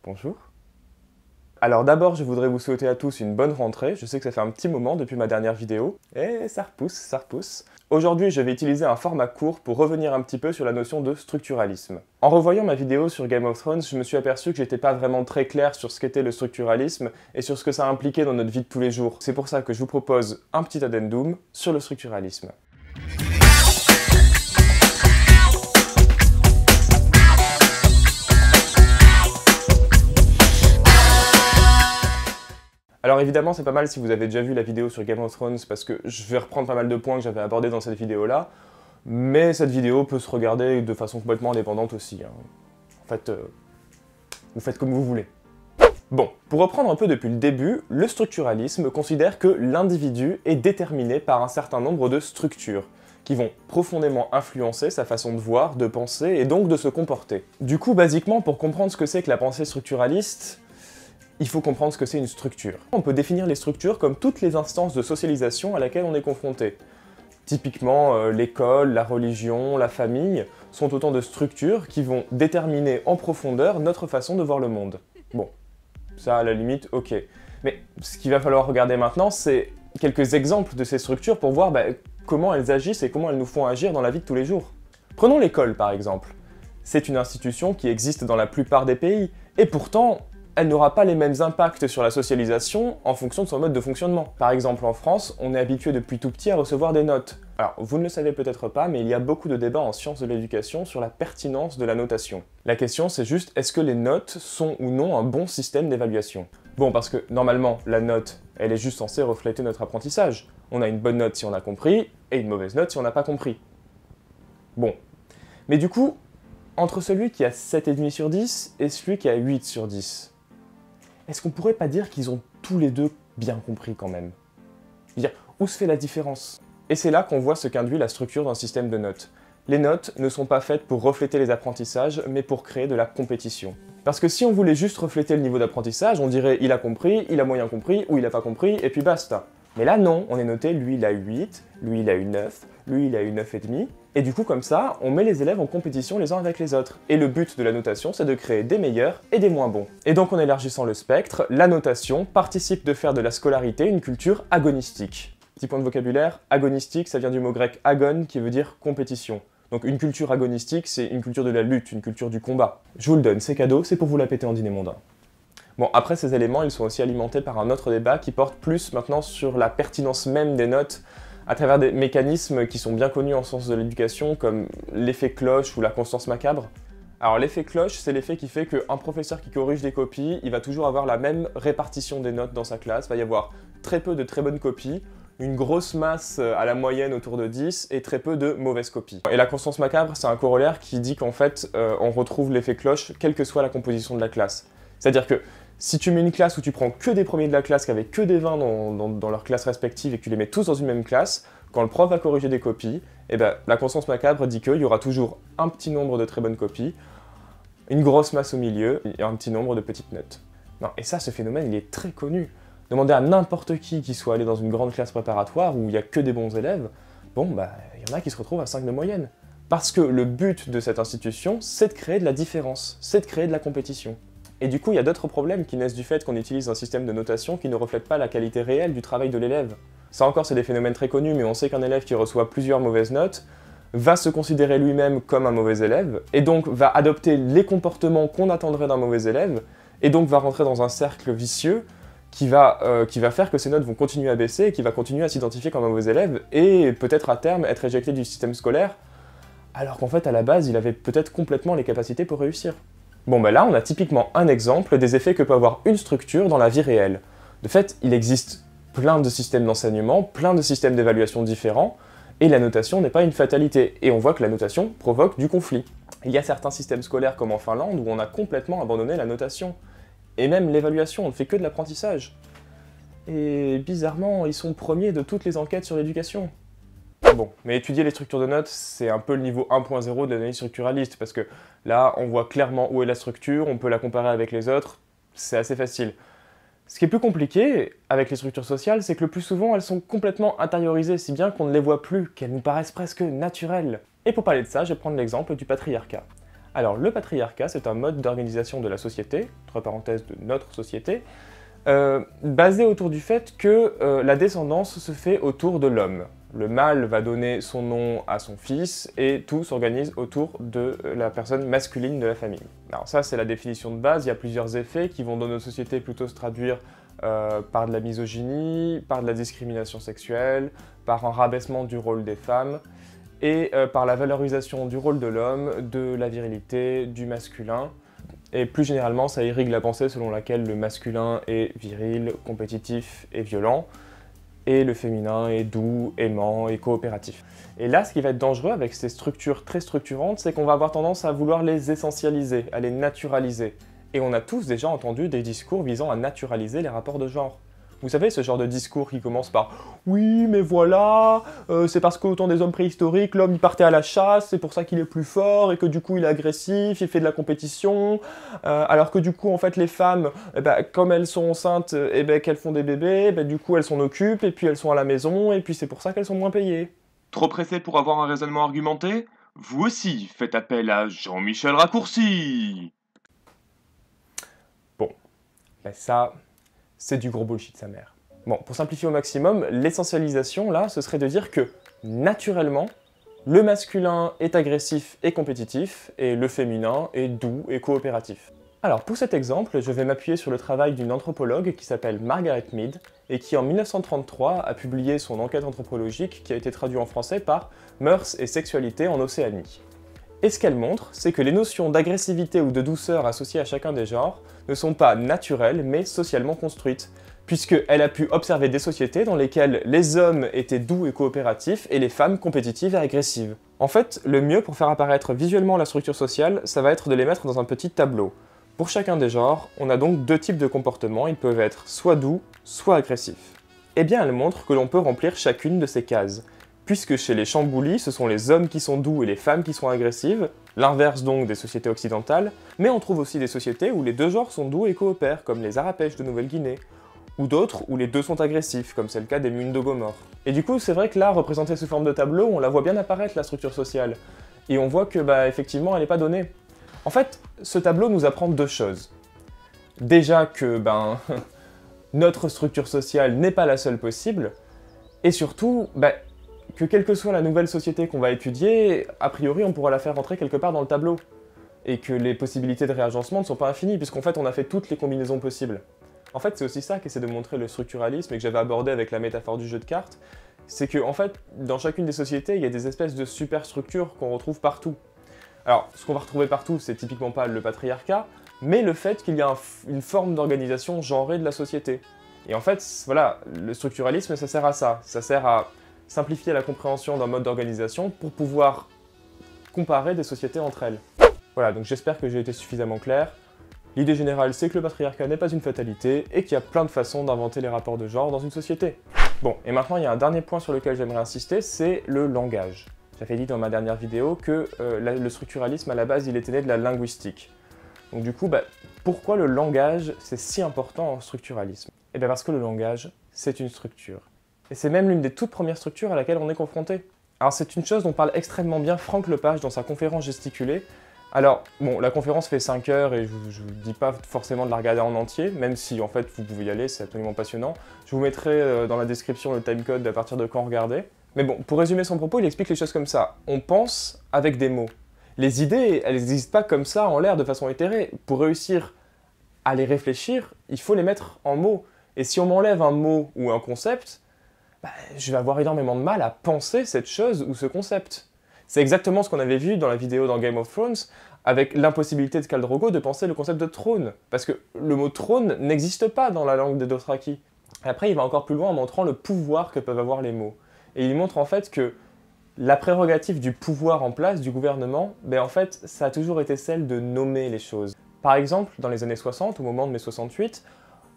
Bonjour. Alors d'abord, je voudrais vous souhaiter à tous une bonne rentrée. Je sais que ça fait un petit moment depuis ma dernière vidéo. Et ça repousse, ça repousse. Aujourd'hui, je vais utiliser un format court pour revenir un petit peu sur la notion de structuralisme. En revoyant ma vidéo sur Game of Thrones, je me suis aperçu que j'étais pas vraiment très clair sur ce qu'était le structuralisme et sur ce que ça impliquait dans notre vie de tous les jours. C'est pour ça que je vous propose un petit addendum sur le structuralisme. Alors évidemment, c'est pas mal si vous avez déjà vu la vidéo sur Game of Thrones parce que je vais reprendre pas mal de points que j'avais abordés dans cette vidéo-là, mais cette vidéo peut se regarder de façon complètement indépendante aussi. En fait, vous faites comme vous voulez. Bon, pour reprendre un peu depuis le début, le structuralisme considère que l'individu est déterminé par un certain nombre de structures qui vont profondément influencer sa façon de voir, de penser et donc de se comporter. Du coup, basiquement, pour comprendre ce que c'est que la pensée structuraliste, il faut comprendre ce que c'est une structure. On peut définir les structures comme toutes les instances de socialisation à laquelle on est confronté. Typiquement, l'école, la religion, la famille sont autant de structures qui vont déterminer en profondeur notre façon de voir le monde. Bon, ça à la limite, ok. Mais ce qu'il va falloir regarder maintenant, c'est quelques exemples de ces structures pour voir comment elles agissent et comment elles nous font agir dans la vie de tous les jours. Prenons l'école par exemple. C'est une institution qui existe dans la plupart des pays, et pourtant, elle n'aura pas les mêmes impacts sur la socialisation en fonction de son mode de fonctionnement. Par exemple, en France, on est habitué depuis tout petit à recevoir des notes. Alors, vous ne le savez peut-être pas, mais il y a beaucoup de débats en sciences de l'éducation sur la pertinence de la notation. La question, c'est juste, est-ce que les notes sont ou non un bon système d'évaluation? Bon, parce que, normalement, la note, elle est juste censée refléter notre apprentissage. On a une bonne note si on a compris, et une mauvaise note si on n'a pas compris. Bon. Mais du coup, entre celui qui a 7,5 sur 10 et celui qui a 8 sur 10, est-ce qu'on pourrait pas dire qu'ils ont tous les deux bien compris quand même? Dire, où se fait la différence? Et c'est là qu'on voit ce qu'induit la structure d'un système de notes. Les notes ne sont pas faites pour refléter les apprentissages, mais pour créer de la compétition. Parce que si on voulait juste refléter le niveau d'apprentissage, on dirait il a compris, il a moyen compris, ou il a pas compris, et puis basta. Mais là non, on est noté, lui il a eu 8, lui il a eu 9, lui il a eu 9,5, et du coup comme ça, on met les élèves en compétition les uns avec les autres. Et le but de la notation, c'est de créer des meilleurs et des moins bons. Et donc en élargissant le spectre, la notation participe de faire de la scolarité une culture agonistique. Petit point de vocabulaire, agonistique, ça vient du mot grec agon qui veut dire compétition. Donc une culture agonistique, c'est une culture de la lutte, une culture du combat. Je vous le donne, c'est cadeau, c'est pour vous la péter en dîner mondain. Bon, après ces éléments, ils sont aussi alimentés par un autre débat qui porte plus maintenant sur la pertinence même des notes à travers des mécanismes qui sont bien connus en sciences de l'éducation, comme l'effet cloche ou la constance macabre. Alors l'effet cloche, c'est l'effet qui fait qu'un professeur qui corrige des copies, il va toujours avoir la même répartition des notes dans sa classe, il va y avoir très peu de très bonnes copies, une grosse masse à la moyenne autour de 10 et très peu de mauvaises copies. Et la constance macabre, c'est un corollaire qui dit qu'en fait, on retrouve l'effet cloche quelle que soit la composition de la classe. C'est-à-dire que si tu mets une classe où tu prends que des premiers de la classe qui avaient que des 20 dans leurs classes respectives et que tu les mets tous dans une même classe, quand le prof va corriger des copies, la constance macabre dit qu'il y aura toujours un petit nombre de très bonnes copies, une grosse masse au milieu et un petit nombre de petites notes. Non, et ça, ce phénomène, il est très connu. Demandez à n'importe qui soit allé dans une grande classe préparatoire où il n'y a que des bons élèves, bon, il y en a qui se retrouvent à 5 de moyenne. Parce que le but de cette institution, c'est de créer de la différence, c'est de créer de la compétition. Et du coup, il y a d'autres problèmes qui naissent du fait qu'on utilise un système de notation qui ne reflète pas la qualité réelle du travail de l'élève. Ça encore, c'est des phénomènes très connus, mais on sait qu'un élève qui reçoit plusieurs mauvaises notes va se considérer lui-même comme un mauvais élève, et donc va adopter les comportements qu'on attendrait d'un mauvais élève, et donc va rentrer dans un cercle vicieux qui va faire que ses notes vont continuer à baisser, et qui va continuer à s'identifier comme un mauvais élève, et peut-être à terme être éjecté du système scolaire, alors qu'en fait, à la base, il avait peut-être complètement les capacités pour réussir. Bon là, on a typiquement un exemple des effets que peut avoir une structure dans la vie réelle. De fait, il existe plein de systèmes d'enseignement, plein de systèmes d'évaluation différents, et la notation n'est pas une fatalité, et on voit que la notation provoque du conflit. Il y a certains systèmes scolaires comme en Finlande où on a complètement abandonné la notation, et même l'évaluation, on ne fait que de l'apprentissage. Et bizarrement, ils sont premiers de toutes les enquêtes sur l'éducation. Bon, mais étudier les structures de notes, c'est un peu le niveau 1.0 de l'analyse structuraliste, parce que là, on voit clairement où est la structure, on peut la comparer avec les autres, c'est assez facile. Ce qui est plus compliqué avec les structures sociales, c'est que le plus souvent, elles sont complètement intériorisées, si bien qu'on ne les voit plus, qu'elles nous paraissent presque naturelles. Et pour parler de ça, je vais prendre l'exemple du patriarcat. Alors, le patriarcat, c'est un mode d'organisation de la société, entre parenthèses de notre société, basé autour du fait que la descendance se fait autour de l'homme. Le mâle va donner son nom à son fils et tout s'organise autour de la personne masculine de la famille. Alors ça, c'est la définition de base. Il y a plusieurs effets qui vont dans nos sociétés plutôt se traduire par de la misogynie, par de la discrimination sexuelle, par un rabaissement du rôle des femmes, et par la valorisation du rôle de l'homme, de la virilité, du masculin. Et plus généralement, ça irrigue la pensée selon laquelle le masculin est viril, compétitif et violent, et le féminin est doux, aimant et coopératif. Et là, ce qui va être dangereux avec ces structures très structurantes, c'est qu'on va avoir tendance à vouloir les essentialiser, à les naturaliser. Et on a tous déjà entendu des discours visant à naturaliser les rapports de genre. Vous savez, ce genre de discours qui commence par « Oui, mais voilà, c'est parce qu'au temps des hommes préhistoriques, l'homme il partait à la chasse, c'est pour ça qu'il est plus fort, et que du coup il est agressif, il fait de la compétition, alors que du coup, en fait, les femmes, comme elles sont enceintes, qu'elles font des bébés, du coup elles s'en occupent, et puis elles sont à la maison, et puis c'est pour ça qu'elles sont moins payées. » Trop pressé pour avoir un raisonnement argumenté? Vous aussi faites appel à Jean-Michel Raccourci! Bon, ça, c'est du gros bullshit sa mère. Bon, pour simplifier au maximum, l'essentialisation, là, ce serait de dire que, naturellement, le masculin est agressif et compétitif, et le féminin est doux et coopératif. Alors, pour cet exemple, je vais m'appuyer sur le travail d'une anthropologue qui s'appelle Margaret Mead, et qui en 1933 a publié son enquête anthropologique qui a été traduite en français par Mœurs et sexualité en Océanie. Et ce qu'elle montre, c'est que les notions d'agressivité ou de douceur associées à chacun des genres ne sont pas naturelles, mais socialement construites, puisqu'elle a pu observer des sociétés dans lesquelles les hommes étaient doux et coopératifs et les femmes compétitives et agressives. En fait, le mieux pour faire apparaître visuellement la structure sociale, ça va être de les mettre dans un petit tableau. Pour chacun des genres, on a donc deux types de comportements, ils peuvent être soit doux, soit agressifs. Eh bien, elle montre que l'on peut remplir chacune de ces cases, puisque chez les Chamboulis, ce sont les hommes qui sont doux et les femmes qui sont agressives, l'inverse donc des sociétés occidentales, mais on trouve aussi des sociétés où les deux genres sont doux et coopèrent, comme les Arapèches de Nouvelle-Guinée, ou d'autres où les deux sont agressifs, comme c'est le cas des Mundogomors. Et du coup, c'est vrai que là, représentée sous forme de tableau, on la voit bien apparaître, la structure sociale, et on voit que, effectivement, elle n'est pas donnée. En fait, ce tableau nous apprend deux choses. Déjà que, notre structure sociale n'est pas la seule possible, et surtout, que quelle que soit la nouvelle société qu'on va étudier, a priori on pourra la faire rentrer quelque part dans le tableau. Et que les possibilités de réagencement ne sont pas infinies, puisqu'en fait on a fait toutes les combinaisons possibles. En fait c'est aussi ça qu'essaie de montrer le structuralisme et que j'avais abordé avec la métaphore du jeu de cartes, c'est que en fait, dans chacune des sociétés, il y a des espèces de superstructures qu'on retrouve partout. Alors, ce qu'on va retrouver partout, c'est typiquement pas le patriarcat, mais le fait qu'il y a une forme d'organisation genrée de la société. Et en fait, voilà, le structuralisme, ça sert à ça. Ça sert à simplifier la compréhension d'un mode d'organisation pour pouvoir comparer des sociétés entre elles. Voilà, donc j'espère que j'ai été suffisamment clair. L'idée générale, c'est que le patriarcat n'est pas une fatalité et qu'il y a plein de façons d'inventer les rapports de genre dans une société. Bon, et maintenant, il y a un dernier point sur lequel j'aimerais insister, c'est le langage. J'avais dit dans ma dernière vidéo que le structuralisme, à la base, il était né de la linguistique. Donc du coup, pourquoi le langage, c'est si important en structuralisme? Eh bien parce que le langage, c'est une structure. Et c'est même l'une des toutes premières structures à laquelle on est confronté. Alors c'est une chose dont parle extrêmement bien Franck Lepage dans sa conférence gesticulée. Alors, bon, la conférence fait 5 heures et je vous dis pas forcément de la regarder en entier, même si en fait vous pouvez y aller, c'est absolument passionnant. Je vous mettrai dans la description le timecode à partir de quand regarder. Mais bon, pour résumer son propos, il explique les choses comme ça. On pense avec des mots. Les idées, elles n'existent pas comme ça en l'air de façon éthérée. Pour réussir à les réfléchir, il faut les mettre en mots. Et si on m'enlève un mot ou un concept, je vais avoir énormément de mal à penser cette chose ou ce concept. C'est exactement ce qu'on avait vu dans la vidéo dans Game of Thrones, avec l'impossibilité de Khal Drogo de penser le concept de trône. Parce que le mot trône n'existe pas dans la langue des Dothraki. Après, il va encore plus loin en montrant le pouvoir que peuvent avoir les mots. Et il montre en fait que la prérogative du pouvoir en place, du gouvernement, en fait, ça a toujours été celle de nommer les choses. Par exemple, dans les années 60, au moment de mai 68,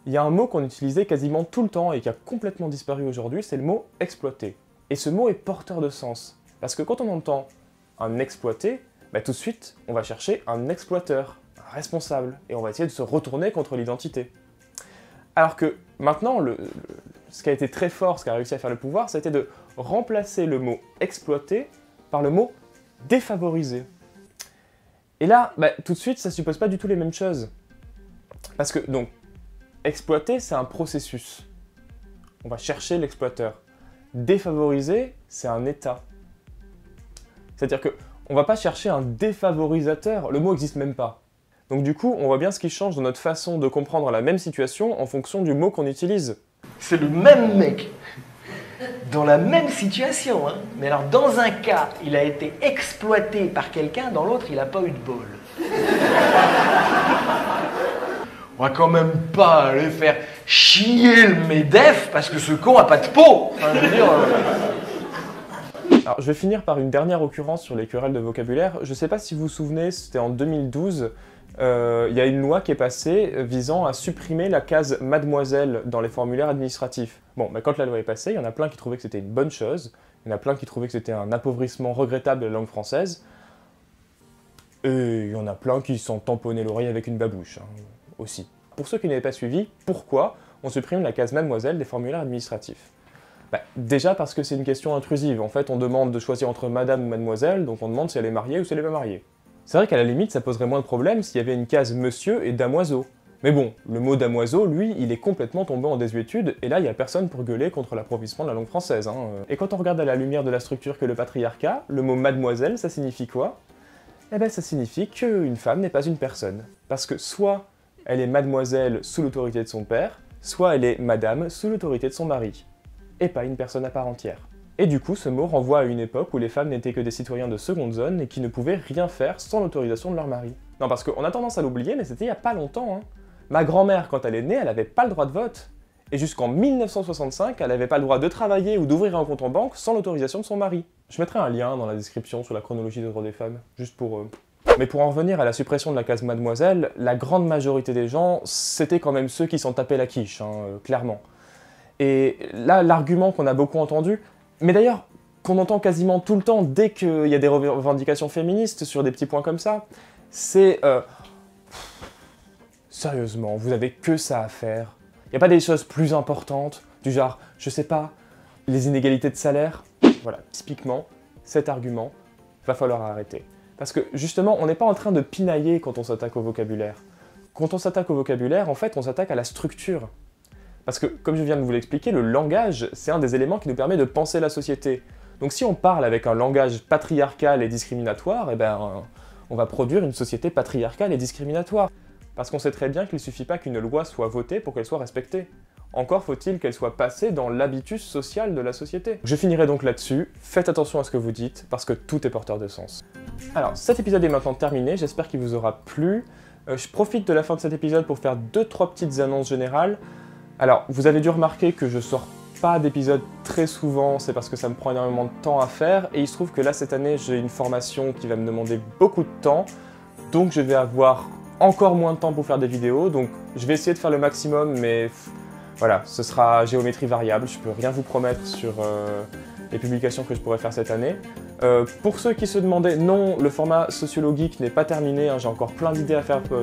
il y a un mot qu'on utilisait quasiment tout le temps et qui a complètement disparu aujourd'hui, c'est le mot « exploiter ». Et ce mot est porteur de sens. Parce que quand on entend un exploité, tout de suite, on va chercher un exploiteur, un responsable, et on va essayer de se retourner contre l'identité. Alors que maintenant, ce qui a été très fort, ce qui a réussi à faire le pouvoir, c'était de remplacer le mot « exploiter » par le mot « défavoriser ». Et là, tout de suite, ça suppose pas du tout les mêmes choses. Parce que, donc, exploiter, c'est un processus. On va chercher l'exploiteur. Défavoriser, c'est un état. C'est-à-dire que on va pas chercher un défavorisateur, le mot n'existe même pas. Donc du coup, on voit bien ce qui change dans notre façon de comprendre la même situation en fonction du mot qu'on utilise. C'est le même mec, dans la même situation, hein. Mais alors dans un cas, il a été exploité par quelqu'un, dans l'autre, il n'a pas eu de bol. On va quand même pas aller faire chier le MEDEF parce que ce con a pas de peau. Enfin, je veux dire, Alors, je vais finir par une dernière occurrence sur les querelles de vocabulaire. Je ne sais pas si vous vous souvenez, c'était en 2012, il y a une loi qui est passée visant à supprimer la case mademoiselle dans les formulaires administratifs. Bon, quand la loi est passée, il y en a plein qui trouvaient que c'était une bonne chose, il y en a plein qui trouvaient que c'était un appauvrissement regrettable de la langue française, et il y en a plein qui s'en tamponnaient l'oreille avec une babouche, hein, aussi. Pour ceux qui n'avaient pas suivi, pourquoi on supprime la case mademoiselle des formulaires administratifs? Déjà parce que c'est une question intrusive. En fait, on demande de choisir entre madame ou mademoiselle, donc on demande si elle est mariée ou si elle est pas mariée. C'est vrai qu'à la limite, ça poserait moins de problèmes s'il y avait une case monsieur et damoiseau. Mais bon, le mot damoiseau, lui, il est complètement tombé en désuétude, et là, il n'y a personne pour gueuler contre l'appauvrissement de la langue française. Hein. Et quand on regarde à la lumière de la structure que le patriarcat, le mot mademoiselle, ça signifie quoi? Eh ben, ça signifie qu'une femme n'est pas une personne. Parce que soit elle est mademoiselle sous l'autorité de son père, soit elle est madame sous l'autorité de son mari. Et pas une personne à part entière. Et du coup, ce mot renvoie à une époque où les femmes n'étaient que des citoyens de seconde zone et qui ne pouvaient rien faire sans l'autorisation de leur mari. Non, parce qu'on a tendance à l'oublier, mais c'était il y a pas longtemps, hein. Ma grand-mère, quand elle est née, elle avait pas le droit de vote. Et jusqu'en 1965, elle n'avait pas le droit de travailler ou d'ouvrir un compte en banque sans l'autorisation de son mari. Je mettrai un lien dans la description sur la chronologie des droits des femmes, juste pour... Mais pour en revenir à la suppression de la case mademoiselle, la grande majorité des gens, c'était quand même ceux qui s'en tapaient la quiche, hein, clairement. Et là, l'argument qu'on a beaucoup entendu, mais d'ailleurs qu'on entend quasiment tout le temps dès qu'il y a des revendications féministes sur des petits points comme ça, c'est sérieusement, vous avez que ça à faire. Il n'y a pas des choses plus importantes, du genre, je sais pas, les inégalités de salaire? Voilà, typiquement, cet argument, va falloir arrêter. Parce que justement, on n'est pas en train de pinailler quand on s'attaque au vocabulaire. Quand on s'attaque au vocabulaire, en fait, on s'attaque à la structure. Parce que, comme je viens de vous l'expliquer, le langage, c'est un des éléments qui nous permet de penser la société. Donc si on parle avec un langage patriarcal et discriminatoire, eh ben, on va produire une société patriarcale et discriminatoire. Parce qu'on sait très bien qu'il ne suffit pas qu'une loi soit votée pour qu'elle soit respectée. Encore faut-il qu'elle soit passée dans l'habitus social de la société. Je finirai donc là-dessus, faites attention à ce que vous dites, parce que tout est porteur de sens. Alors, cet épisode est maintenant terminé, j'espère qu'il vous aura plu. Je profite de la fin de cet épisode pour faire 2-3 petites annonces générales. Alors, vous avez dû remarquer que je sors pas d'épisodes très souvent, c'est parce que ça me prend énormément de temps à faire, et il se trouve que là, cette année, j'ai une formation qui va me demander beaucoup de temps, donc je vais avoir encore moins de temps pour faire des vidéos, donc je vais essayer de faire le maximum, mais voilà, ce sera géométrie variable, je peux rien vous promettre sur les publications que je pourrais faire cette année. Pour ceux qui se demandaient, non, le format Sociologeek n'est pas terminé, hein, j'ai encore plein d'idées à faire pour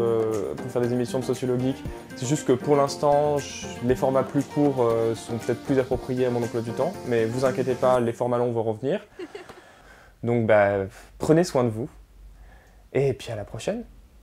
faire des émissions de Sociologeek. C'est juste que pour l'instant, les formats plus courts sont peut-être plus appropriés à mon emploi du temps, mais vous inquiétez pas, les formats longs vont revenir. Donc prenez soin de vous, et puis à la prochaine.